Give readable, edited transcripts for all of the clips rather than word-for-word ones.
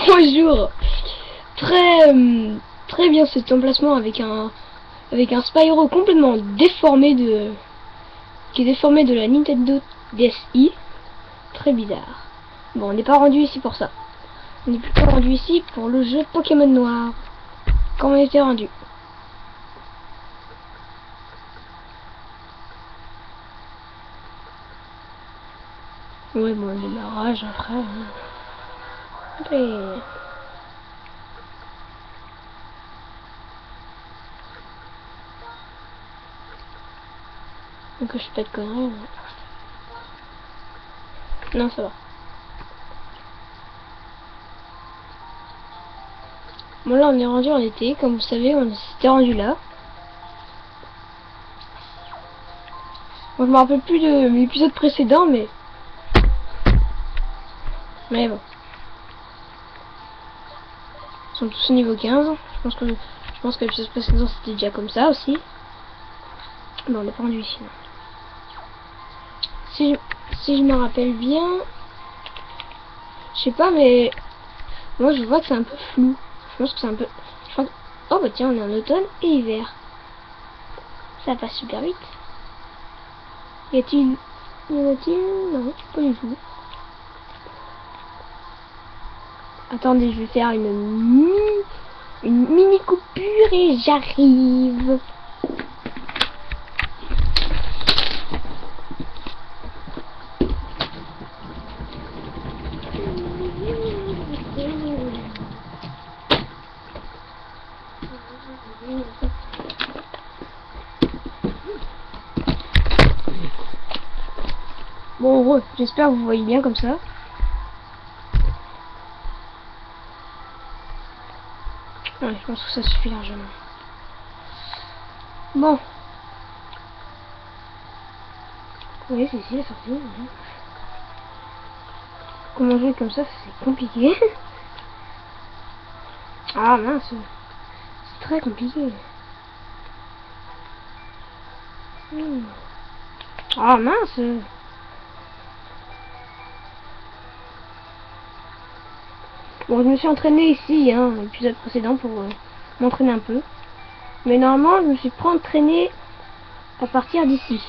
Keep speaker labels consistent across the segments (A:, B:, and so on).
A: Bonjour. Très bien cet emplacement avec un Spyro complètement déformé qui est déformé de la Nintendo DSi. Très bizarre. Bon, on n'est pas rendu ici pour ça. On est plutôt rendu ici pour le jeu Pokémon Noir. Quand on était rendu. Ouais, bon, le démarrage après. Allez. Donc je fais pas de conneries. Mais... Non, ça va. Bon, là on est rendu en été, comme vous savez, on s'était rendu là. Bon, je me rappelle plus de l'épisode précédent, mais bon. Ils sont tous au niveau 15. Je pense que l'épisode précédent c'était déjà comme ça aussi. Bon, on n'est pas rendu ici. Si je me rappelle bien, je sais pas, mais moi je vois que c'est un peu flou. Je pense que c'est un peu. Je crois que... Oh bah tiens, on est en automne et hiver. Ça passe super vite. Y a-t-il non, pas du tout. Attendez, je vais faire une mini coupure et j'arrive. Bon, j'espère que vous voyez bien comme ça. Ouais, je pense que ça suffit largement. Bon. Oui, c'est ici la sortie. Comment jouer comme ça, c'est compliqué. Ah mince. C'est très compliqué. Ah mince. Bon, je me suis entraîné ici, hein, l'épisode précédent pour m'entraîner un peu. Mais normalement, je me suis pas entraîné à partir d'ici.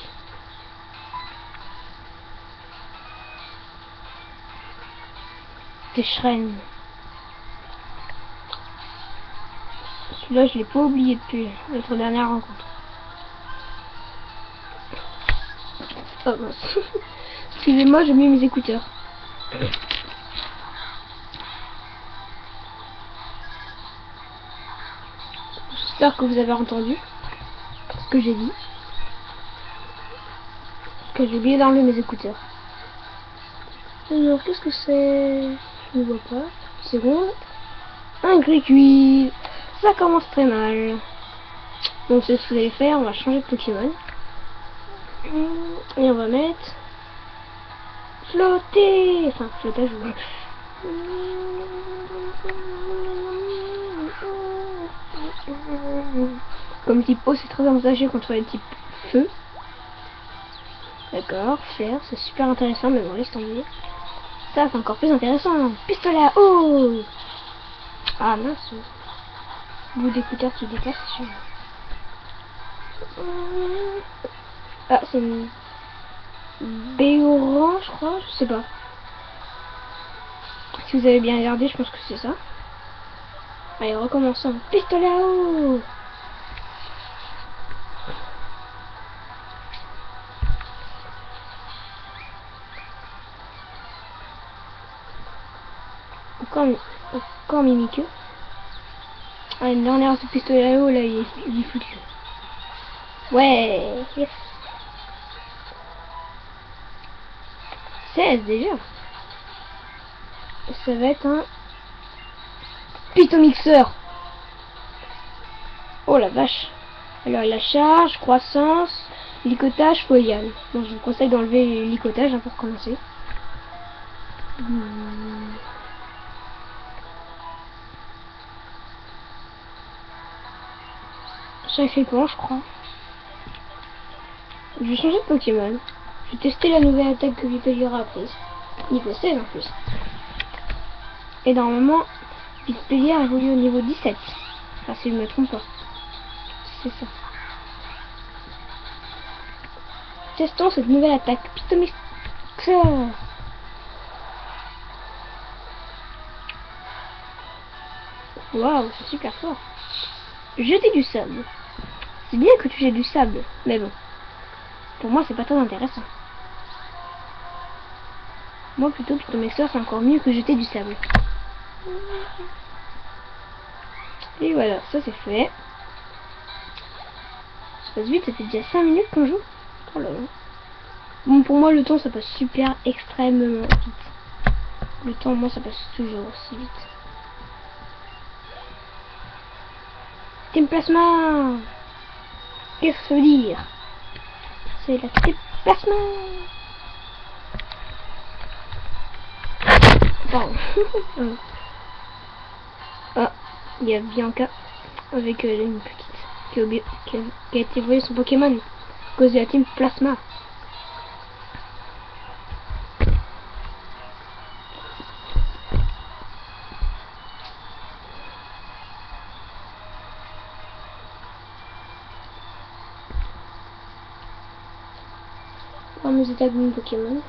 A: C'est Shren. Celui-là, je l'ai pas oublié depuis notre dernière rencontre. Oh mince. Excusez-moi, j'ai mis mes écouteurs. J'espère que vous avez entendu ce que j'ai dit. Parce que j'ai oublié d'enlever mes écouteurs. Alors, qu'est-ce que c'est? Je ne vois pas. C'est bon. Un gris cuit. Ça commence très mal. Donc c'est ce que vous allez faire. On va changer de Pokémon. Et on va mettre... flotter. Enfin, flottage. Comme type eau, c'est très avantageux contre les types feu. D'accord, fer, c'est super intéressant, mais bon, laisse tomber. Ça, c'est encore plus intéressant. Pistolet à eau. Ah mince. Bout d'écouteur qui dépasse. Ah, c'est une Béoran, je crois, je sais pas. Si vous avez bien regardé, je pense que c'est ça. Allez, recommençons. Pistolet à eau. Encore Mimikyu. Ah, une dernière ce pistolet à eau, là, il est foutu. Ouais, yes. 16 déjà. Ça va être un Pitomixeur. Oh la vache. Alors la charge, croissance, licotage, folial. Bon, je vous conseille d'enlever le licotage hein, pour commencer. Ça fait bon, je crois. Je vais changer de Pokémon. Je vais tester la nouvelle attaque que Vipelliora a prise. Niveau 16 en plus. Et normalement, Pitpélière évolue au niveau 17. Enfin, si je me trompe pas. C'est ça. Testons cette nouvelle attaque. Pitomix. Waouh, c'est super fort. Jeter du sable. C'est bien que tu jettes du sable, mais bon. Pour moi, c'est pas très intéressant. Moi, plutôt, Pitomexor, c'est encore mieux que jeter du sable. Et voilà, ça c'est fait. Ça passe vite, ça fait déjà 5 minutes qu'on joue. Oh là là. Bon, pour moi, le temps, ça passe super extrêmement vite. Le temps, moi, ça passe toujours aussi vite. Team Plasma. Qu'est-ce que ça veut dire? C'est la Team Plasma. Pardon. Ah, il y a Bianca avec une petite qui a été volée son Pokémon à cause de la Team Plasma. Mes attaques de mon Pokémon.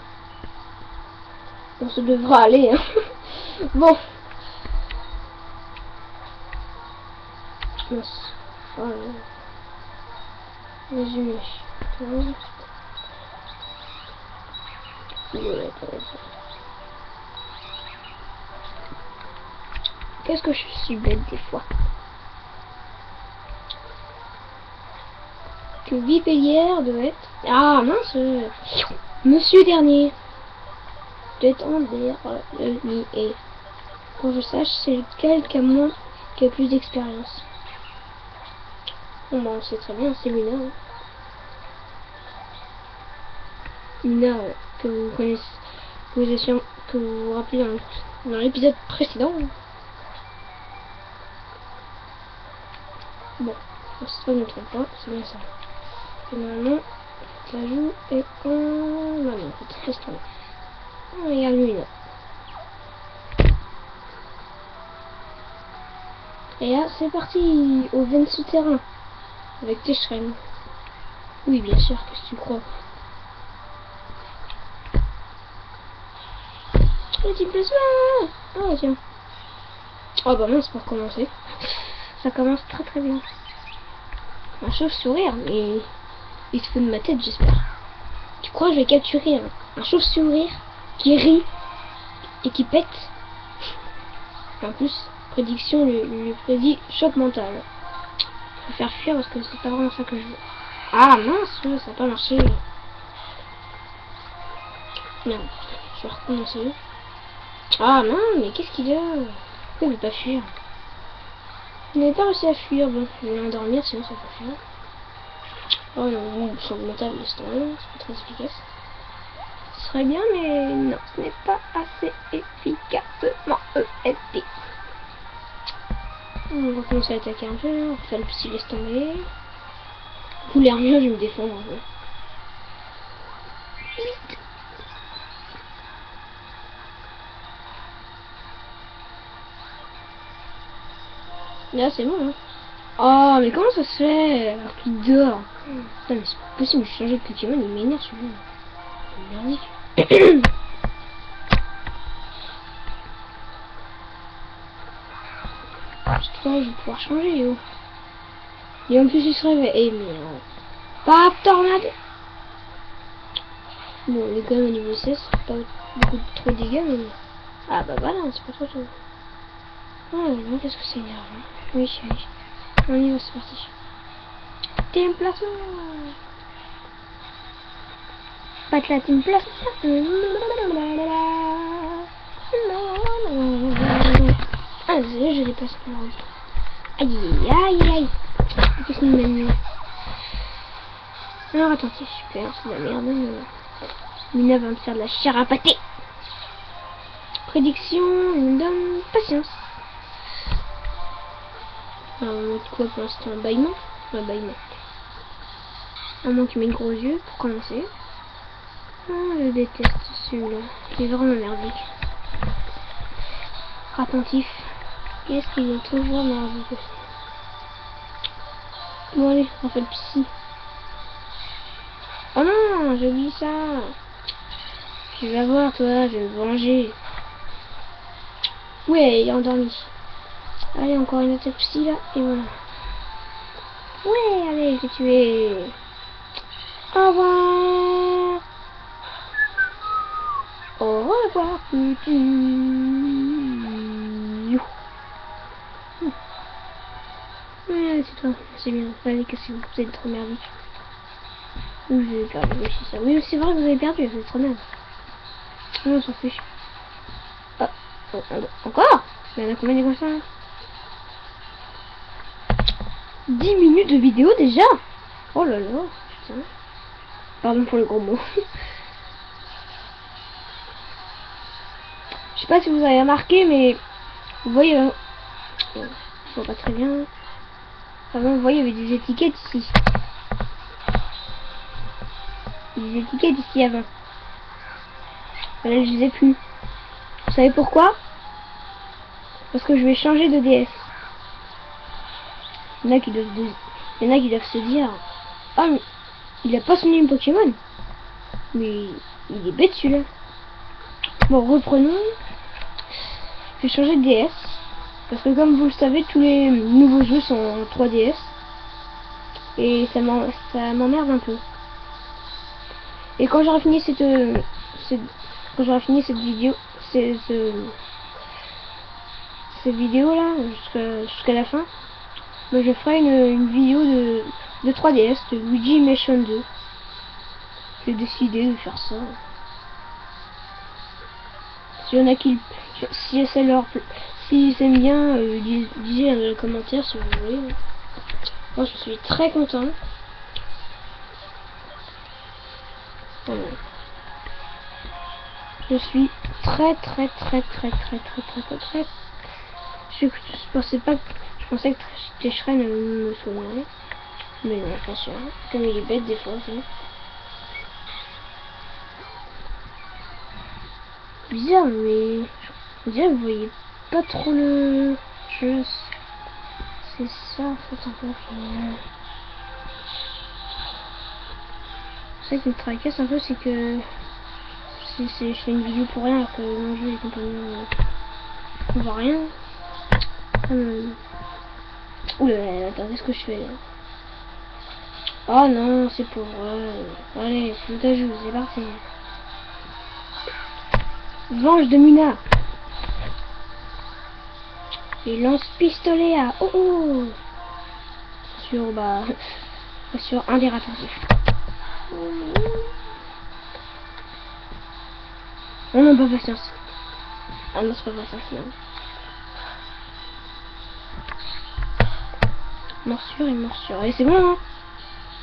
A: Bon, ça devra aller. Hein. Bon. Mince. Oh là. Résumé. Qu'est-ce que je suis bête des fois. Que Vipélière doit être... Ah mince. Monsieur Dernier. Détendre le nid et... Pour que je sache, c'est lequel qui a plus d'expérience. Bon bah on sait très bien, c'est Mina. Hein. Mina que vous connaissez, que vous vous rappelez dans l'épisode précédent. Hein. Bon, cette fois je ne me trompe pas, c'est bien ça. Et normalement, la joue est en... Non, non, faut laisse tomber. On regarde Mina. Et là, c'est parti au 20 souterrain avec tes shrines. Oui, bien sûr, qu'est-ce que tu crois? Le Team Plasma. Oh tiens. Oh bah mince, pour commencer. Ça commence très très bien. Un chauve-sourire, mais il se fout de ma tête, j'espère. Tu crois que je vais capturer un chauve-sourire qui rit et qui pète? En plus, prédiction lui prédit choc mental. Je vais faire fuir parce que c'est pas vraiment ça que je veux. Ah mince, ça n'a pas marché. Merde, je vais recommencer. Ah non, mais qu'est-ce qu'il a? Pourquoi il veut pas fuir? Il n'avait pas réussi à fuir, bon, je vais l'endormir sinon ça peut fuir. Oh non, bon, choc mental, laisse tomber, c'est pas très efficace. Ce serait bien, mais non, ce n'est pas assez efficacement EFP. On va commencer à attaquer un peu, on va faire le petit laisse tomber. Du coup, l'air mieux, je vais me défendre un peu. Là, c'est bon, hein. Oh, mais comment ça se fait? Alors qu'il dort. Putain, mais c'est pas possible de changer de Pokémon, il m'énerve celui-là. C'est merdique. Putain, je vais pouvoir changer, oh. Et en plus, il se réveille. Mais paf, tornade. Bon, il est quand même au niveau 16, pas beaucoup trop de dégâts, mais... Ah bah voilà, c'est pas trop chaud. Oh non, qu'est-ce que c'est énervant. Oui, oui. On y va, c'est parti. Team Plasma. Pas de la Team Plasma. Ah, désolé, je dépasse pas l'ordre. Aïe, aïe, aïe. Qu'est-ce qu'il m'a mis? Alors, attention, super, c'est de la merde. Mina va me faire de la chair à pâté. Prédiction, une donne patience. Alors, on met quoi pour l'instant? Un bâillement? Un bâillement. À moins qu'il mette gros yeux pour commencer. Ah, je déteste celui-là. Il est vraiment merdique. Attentif. Qu'est-ce qu'il est toujours merveilleux. Bon allez, on fait le psy. Oh non, j'ai oublié ça. Tu vas voir toi, je vais me venger. Ouais, il est endormi. Allez, encore une attaque psy là, et voilà. Ouais, allez, je l'ai tué. Au revoir. Au revoir, petit. Ouais, c'est toi, c'est bien. Allez, cassez-vous, vous êtes trop merdique. Oui, vous avez perdu, oui, c'est ça. Oui, c'est vrai que vous avez perdu, vous êtes trop merde. Non, on s'en fiche. Ah, encore? Il y en a combien des comme ça là? 10 minutes de vidéo déjà? Oh là là, putain. Pardon pour le gros mot. Je sais pas si vous avez remarqué, mais vous voyez, je vois pas très bien. Avant, vous voyez, il y avait des étiquettes ici. Des étiquettes ici avant. Mais là, je les ai plus. Vous savez pourquoi? Parce que je vais changer de DS. Il y en a qui doivent se dire, ah, mais il a pas son nom Pokémon. Mais il est bête celui-là. Bon, reprenons. Je vais changer de DS. Parce que comme vous le savez, tous les nouveaux jeux sont en 3DS. Et ça m'emmerde un peu. Et quand j'aurai fini cette vidéo, cette vidéo là, jusqu'à la fin, ben, je ferai une vidéo de 3DS, de Luigi Mansion 2. J'ai décidé de faire ça. S'il y en a qui, si ça leur plaît, s'ils aiment bien, disez dans les commentaires si vous voulez. Moi je suis très content. Voilà. Je suis très. Je pensais que Técherait ne me soignerait. Mais non, bien sûr. Comme il est bête des fois aussi. Bizarre, mais on dirait que vous voyez pas trop le jeu. C'est ça en fait un peu. C'est ça qui me tracasse un peu, c'est que je fais une vidéo pour rien alors que mon jeu et compagnons on voit rien. Oula, attends, qu'est-ce que je fais là? Oh non, c'est pour allez, c'est ta joue, c'est parti. Venge de Mina. Et lance pistolet à sur sur un des raccourcis. Oh non, pas patience. Ah non, c'est pas patience, non. Morsure et morsure. Allez, c'est bon, hein.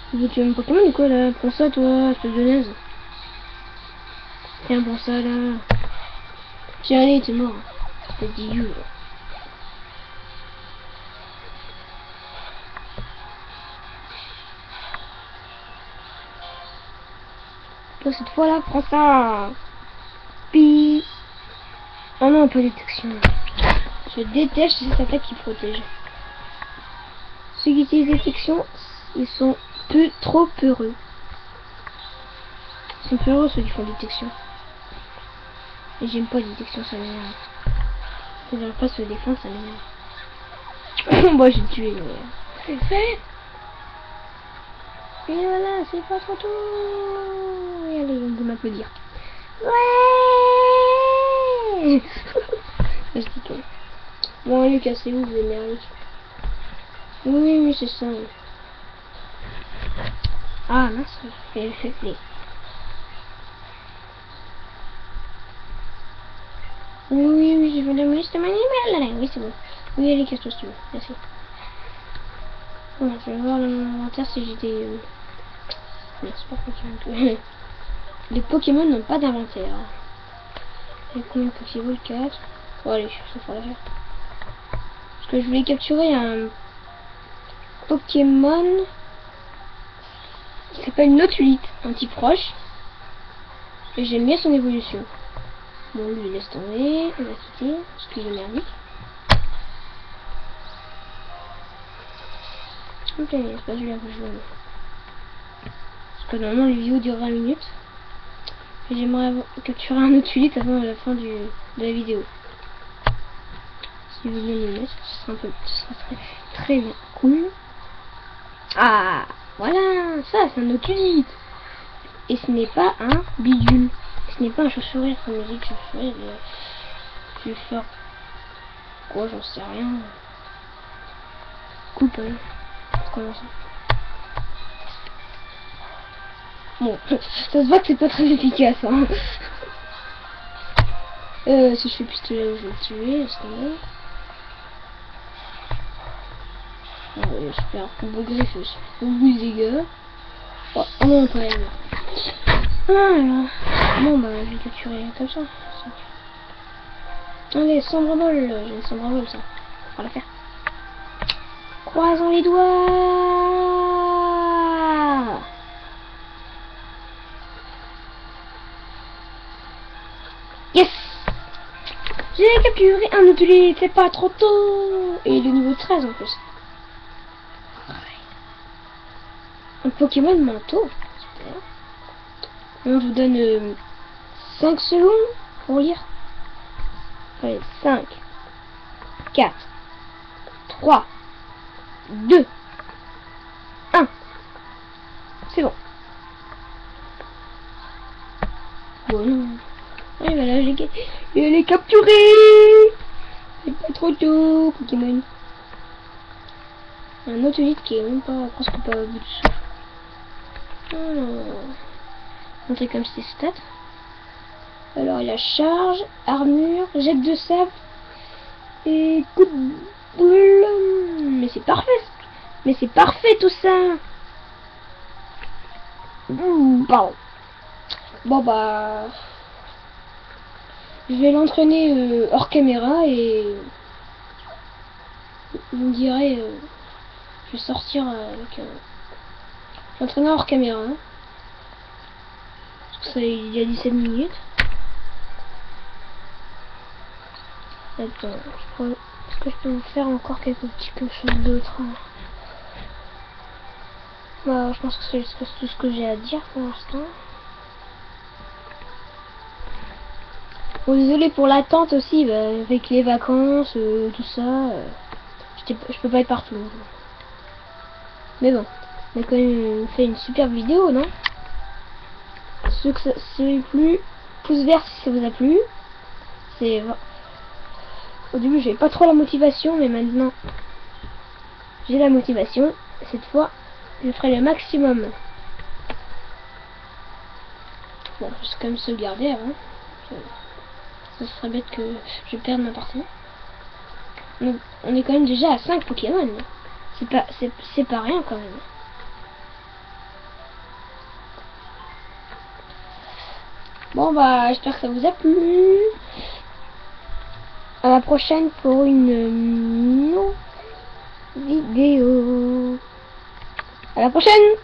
A: Tu veux tuer mon Pokémon ou quoi, là? Prends ça, toi, espèce de naze. Tiens, prends ça, là. Tiens, allez, t'es mort. Espèce d'idiot. Toi, cette fois-là, prends ça. Pi. Oh non, pas détection. Je déteste cette attaque qui protège. Ceux qui utilisent détection, ils sont trop peureux. Ils sont peureux ceux qui font détection. Et j'aime pas la détection, ça m'énerve. Quand j'arrive pas à se défendre, ça m'énerve. Moi j'ai tué, mais c'est fait. Et voilà, c'est pas trop tôt. Et allez, on peut m'applaudir. Ouais. Je dis tout. Bon, allez, cassez-vous, vous énervez. Oui, c'est ça. Ah, mince, j'ai fait play. Oui, j'ai fait la liste de manière. Oui, c'est bon. Oui, allez, casse-toi si tu veux. Merci. Bon, je vais voir dans mon inventaire si j'ai des... Merci pas Pokémon. Les Pokémon n'ont pas d'inventaire. Il y a combien de Pokémon? 4. Bon, allez, ça fera l'affaire. Parce que je voulais capturer un Pokémon qui s'appelle Notulite, un petit proche. Et j'aime bien son évolution. Bon, lui, laisse tomber. On va quitter, parce qu'il est merdique. Ok, c'est pas celui-là que je veux. Parce que normalement les vidéos durent 20 minutes. Et j'aimerais capturer un autre tulip avant la fin de la vidéo. Si vous voulez me le mettre, ce sera très bien. Cool. Ah, voilà, ça c'est un autre tulip. Et ce n'est pas un bidule. Ce n'est pas un chauve-souris comme je dis chauve-souris. Je vais faire quoi, j'en sais rien. Coupe, hein. Comment ça? Bon, ça se voit que c'est pas très efficace, hein. Si je fais pistolet, je vais le tuer, c'est quand même. J'espère qu'on va griffer, on vous les dégâts. Oh non, quand même. Voilà. Bon, bah, je vais capturer comme ça. Allez, sombre bol, j'ai une sombre bol, ça. On va la faire. Croisons les doigts. Yes! J'ai capturé un outillé, c'est pas trop tôt. Et le niveau 13 en plus. Un Pokémon manteau. Super. On vous donne 5 secondes pour lire. Allez, 5, 4, 3, 2, 1. C'est bon. Bon, non. Et voilà, je l'ai capturé. C'est pas trop tôt, Pokémon. Un autre hit qui est même pas, presque pas au bout du souffle. Alors, montrer comme c'est stats. Alors, il y a charge, armure, jet de sable et coup de boule. Mais c'est parfait. Mais c'est parfait tout ça. Pardon. Bon bah, je vais l'entraîner hors caméra et vous me direz, je vais sortir avec l'entraîneur hors caméra. Hein, parce que ça, il y a 17 minutes. Attends, est-ce que je peux vous faire encore quelque chose d'autre? Bah, je pense que c'est tout ce que j'ai à dire pour l'instant. Bon, désolé pour l'attente aussi, bah, avec les vacances, tout ça. Je peux pas être partout. Mais bon, on a quand même fait une superbe vidéo, non? Ceux que ça vous a plu, pouce vert si ça vous a plu. C'est au début j'avais pas trop la motivation, mais maintenant j'ai la motivation. Cette fois, je ferai le maximum. Bon, je vais quand même sauvegarder avant. Ça serait bête que je perde ma partie. Donc, on est quand même déjà à 5 Pokémon. C'est pas rien quand même. Bon bah, j'espère que ça vous a plu. À la prochaine pour une nouvelle vidéo. À la prochaine!